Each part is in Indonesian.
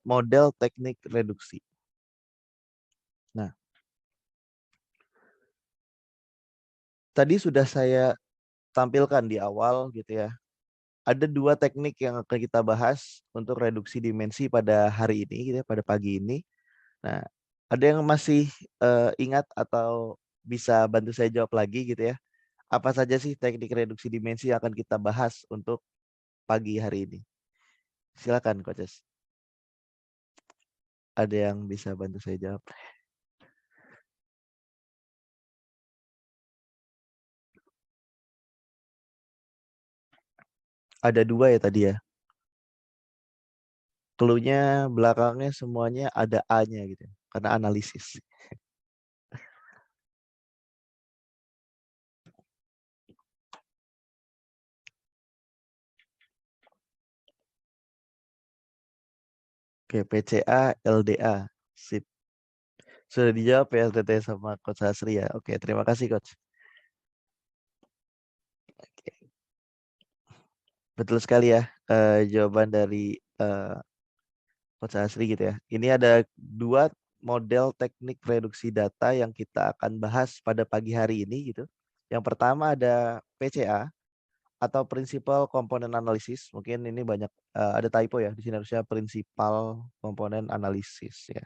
model teknik reduksi. Nah, tadi sudah saya tampilkan di awal gitu ya. Ada 2 teknik yang akan kita bahas untuk reduksi dimensi pada hari ini gitu ya, pada pagi ini. Nah, ada yang masih ingat atau bisa bantu saya jawab lagi gitu ya? Apa saja sih teknik reduksi dimensi yang akan kita bahas untuk pagi hari ini? Silakan Coaches. Ada yang bisa bantu saya jawab? Ada 2 ya tadi ya? Clue-nya belakangnya semuanya ada A-nya gitu, karena analisis. Oke, PCA, LDA. Sip. Sudah dijawab ya LTT sama Coach Hasri ya. Oke, terima kasih Coach. Oke. Betul sekali ya jawaban dari Coach Hasri gitu ya. Ini ada 2 model teknik reduksi data yang kita akan bahas pada pagi hari ini gitu. Yang pertama ada PCA atau Principal Component Analysis. Mungkin ini banyak ada typo ya. Di sini harusnya Principal Component Analysis ya.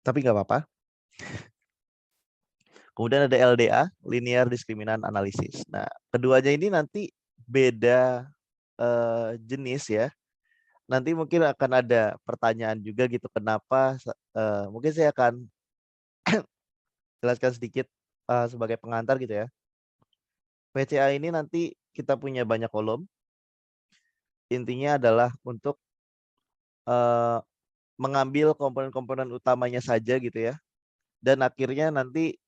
Tapi nggak apa-apa. Kemudian ada LDA, Linear Discriminant Analysis. Nah, keduanya ini nanti beda jenis ya. Nanti mungkin akan ada pertanyaan juga gitu kenapa mungkin saya akan jelaskan sedikit sebagai pengantar gitu ya. PCA ini nanti kita punya banyak kolom. Intinya adalah untuk mengambil komponen-komponen utamanya saja gitu ya. Dan akhirnya nanti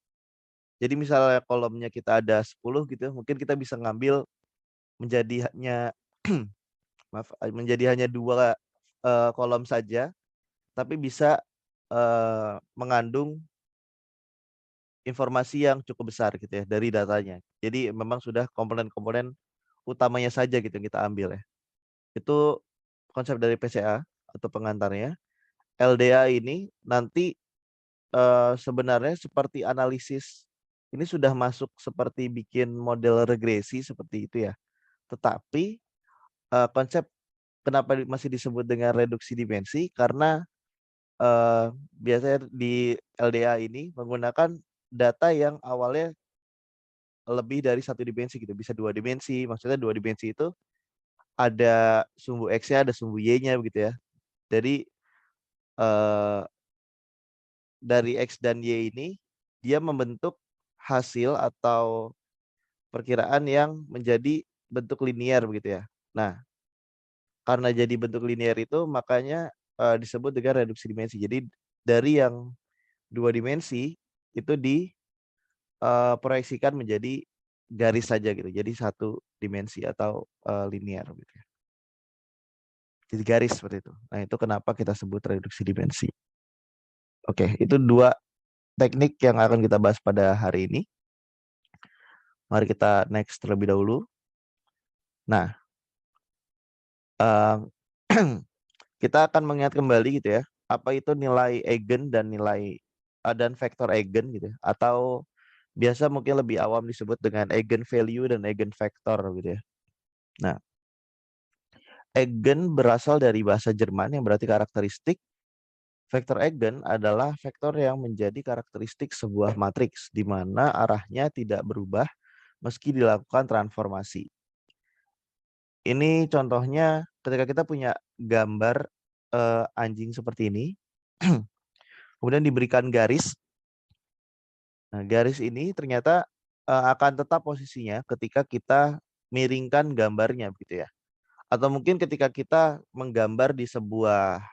jadi misalnya kolomnya kita ada 10 gitu, mungkin kita bisa ngambil menjadi hanya menjadi hanya 2 kolom saja, tapi bisa mengandung informasi yang cukup besar gitu ya dari datanya. Jadi memang sudah komponen-komponen utamanya saja gitu yang kita ambil ya. Itu konsep dari PCA atau pengantarnya. LDA ini nanti sebenarnya seperti analisis ini sudah masuk seperti bikin model regresi seperti itu ya. Tetapi konsep kenapa masih disebut dengan reduksi dimensi karena biasanya di LDA ini menggunakan data yang awalnya lebih dari 1 dimensi gitu, bisa 2 dimensi. Maksudnya 2 dimensi itu ada sumbu X-nya, ada sumbu Y-nya begitu ya. Jadi dari X dan Y ini dia membentuk hasil atau perkiraan yang menjadi bentuk linear begitu ya. Nah, karena jadi bentuk linear itu makanya disebut dengan reduksi dimensi. Jadi dari yang 2 dimensi itu diproyeksikan menjadi garis saja gitu. Jadi 1 dimensi atau linear gitu ya. Jadi garis seperti itu. Nah, itu kenapa kita sebut reduksi dimensi. Oke, itu 2 teknik yang akan kita bahas pada hari ini. Mari kita next terlebih dahulu. Nah, kita akan mengingat kembali gitu ya, apa itu nilai eigen dan nilai dan vektor eigen gitu ya, atau biasa mungkin lebih awam disebut dengan eigen value dan eigen vektor gitu ya. Nah, eigen berasal dari bahasa Jerman yang berarti karakteristik. Vektor eigen adalah vektor yang menjadi karakteristik sebuah matriks di mana arahnya tidak berubah meski dilakukan transformasi. Ini contohnya ketika kita punya gambar anjing seperti ini, kemudian diberikan garis. Nah, garis ini ternyata akan tetap posisinya ketika kita miringkan gambarnya begitu ya. Atau mungkin ketika kita menggambar di sebuah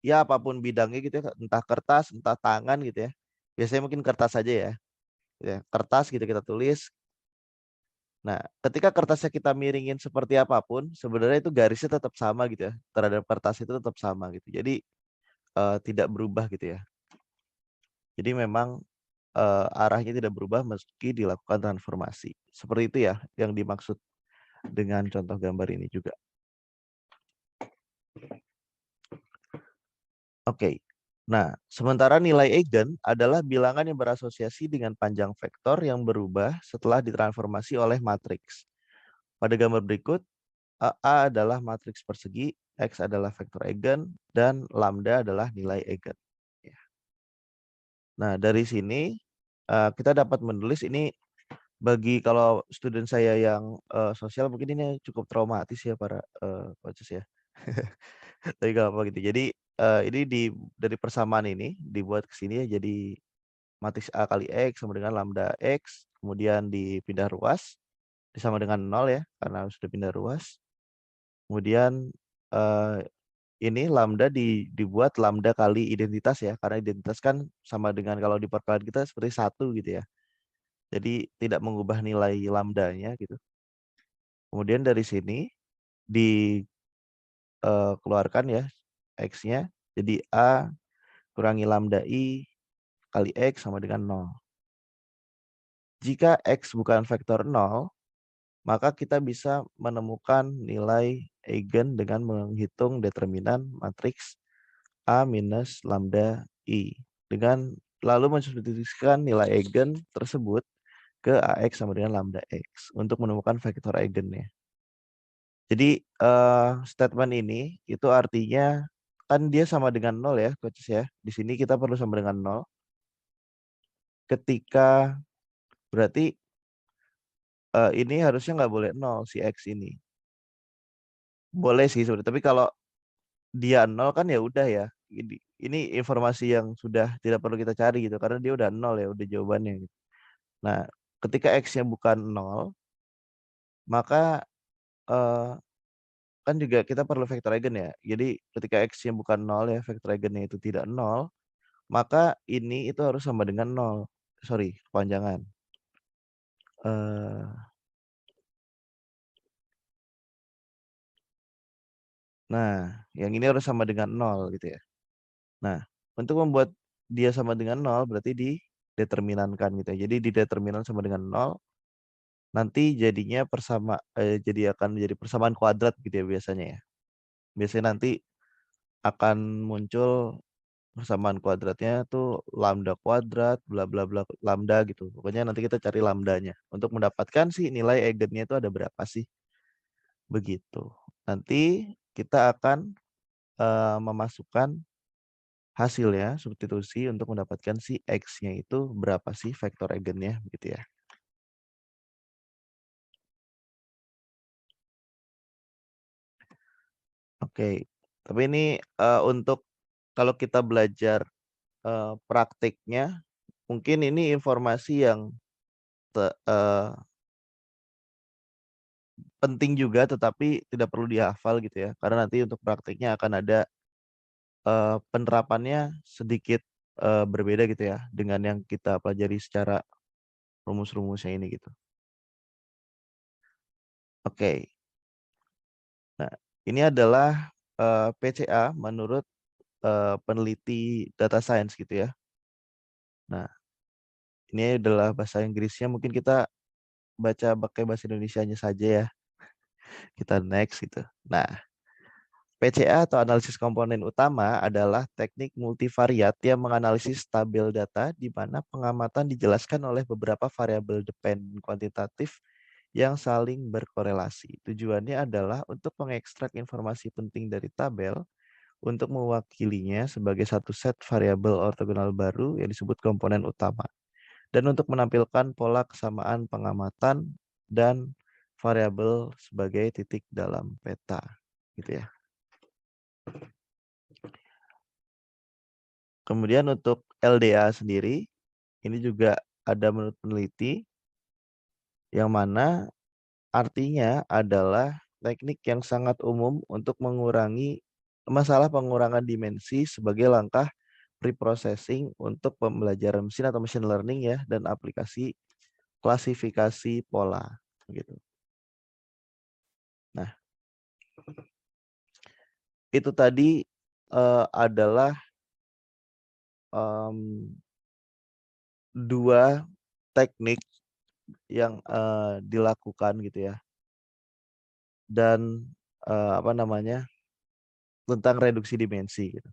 ya apapun bidangnya gitu ya, entah kertas, entah tangan gitu ya. Biasanya mungkin kertas saja ya. Ya, kertas gitu kita tulis. Nah, ketika kertasnya kita miringin seperti apapun, sebenarnya itu garisnya tetap sama gitu ya. Terhadap kertas itu tetap sama gitu. Jadi tidak berubah gitu ya. Jadi memang arahnya tidak berubah meski dilakukan transformasi. Seperti itu ya yang dimaksud dengan contoh gambar ini juga. Oke. Nah, sementara nilai eigen adalah bilangan yang berasosiasi dengan panjang vektor yang berubah setelah ditransformasi oleh matriks. Pada gambar berikut, A adalah matriks persegi, X adalah vektor eigen, dan lambda adalah nilai eigen. Ya. Nah, dari sini kita dapat menulis ini bagi kalau student saya yang sosial mungkin ini cukup traumatis ya para coaches ya. Tapi gak apa gitu. Jadi ini dari persamaan ini dibuat ke sini ya jadi matriks A kali X sama dengan lambda X, kemudian dipindah ruas, disama dengan 0 ya karena sudah pindah ruas. Kemudian ini lambda dibuat lambda kali identitas ya, karena identitas kan sama dengan kalau di perkalian kita seperti 1 gitu ya. Jadi tidak mengubah nilai lambdanya gitu. Kemudian dari sini dikeluarkan ya X-nya. Jadi A kurangi lambda I kali X sama dengan 0. Jika X bukan vektor 0, maka kita bisa menemukan nilai eigen dengan menghitung determinan matriks A minus lambda I. Dengan lalu mensubstitusikan nilai eigen tersebut ke AX sama dengan lambda X untuk menemukan vektor eigennya. Jadi statement ini itu artinya kan dia sama dengan 0 ya, coaches ya. Di sini kita perlu sama dengan 0. Ketika berarti ini harusnya nggak boleh 0 si X ini. Boleh sih sebenarnya, tapi kalau dia 0 kan ya udah ya. Ini informasi yang sudah tidak perlu kita cari gitu karena dia udah 0 ya, udah jawabannya gitu. Nah, ketika X-nya bukan 0, maka kan juga kita perlu vektor eigen ya. Jadi ketika X-nya bukan 0 ya, vektor eigennya itu tidak 0, maka ini itu harus sama dengan 0. Sorry, kepanjangan. Nah, yang ini harus sama dengan 0 gitu ya. Nah, untuk membuat dia sama dengan 0 berarti dideterminankan gitu ya. Jadi dideterminan sama dengan 0, nanti jadinya jadi akan menjadi persamaan kuadrat gitu ya biasanya ya. Biasanya nanti akan muncul persamaan kuadratnya tuh lambda kuadrat bla bla bla lambda gitu. Pokoknya nanti kita cari lambdanya untuk mendapatkan sih nilai eigennya itu ada berapa sih. Begitu. Nanti kita akan memasukkan hasilnya substitusi untuk mendapatkan si X-nya itu berapa sih vektor eigennya gitu ya. Oke. Tapi ini untuk kalau kita belajar praktiknya mungkin ini informasi yang penting juga tetapi tidak perlu dihafal gitu ya. Karena nanti untuk praktiknya akan ada penerapannya sedikit berbeda gitu ya dengan yang kita pelajari secara rumus-rumusnya ini gitu. Oke. Nah, ini adalah PCA menurut peneliti data science gitu ya. Nah, ini adalah bahasa Inggrisnya mungkin kita baca pakai bahasa Indonesianya saja ya. Kita next gitu. Nah, PCA atau analisis komponen utama adalah teknik multivariat yang menganalisis tabel data di mana pengamatan dijelaskan oleh beberapa variabel dependen kuantitatif yang saling berkorelasi. Tujuannya adalah untuk mengekstrak informasi penting dari tabel untuk mewakilinya sebagai satu set variabel ortogonal baru yang disebut komponen utama dan untuk menampilkan pola kesamaan pengamatan dan variabel sebagai titik dalam peta gitu ya. Kemudian untuk LDA sendiri, ini juga ada menurut peneliti, yang mana artinya adalah teknik yang sangat umum untuk mengurangi masalah pengurangan dimensi sebagai langkah preprocessing untuk pembelajaran mesin atau machine learning ya, dan aplikasi klasifikasi pola. Gitu. Nah, itu tadi adalah dua teknik yang dilakukan gitu ya, dan apa namanya tentang reduksi dimensi gitu.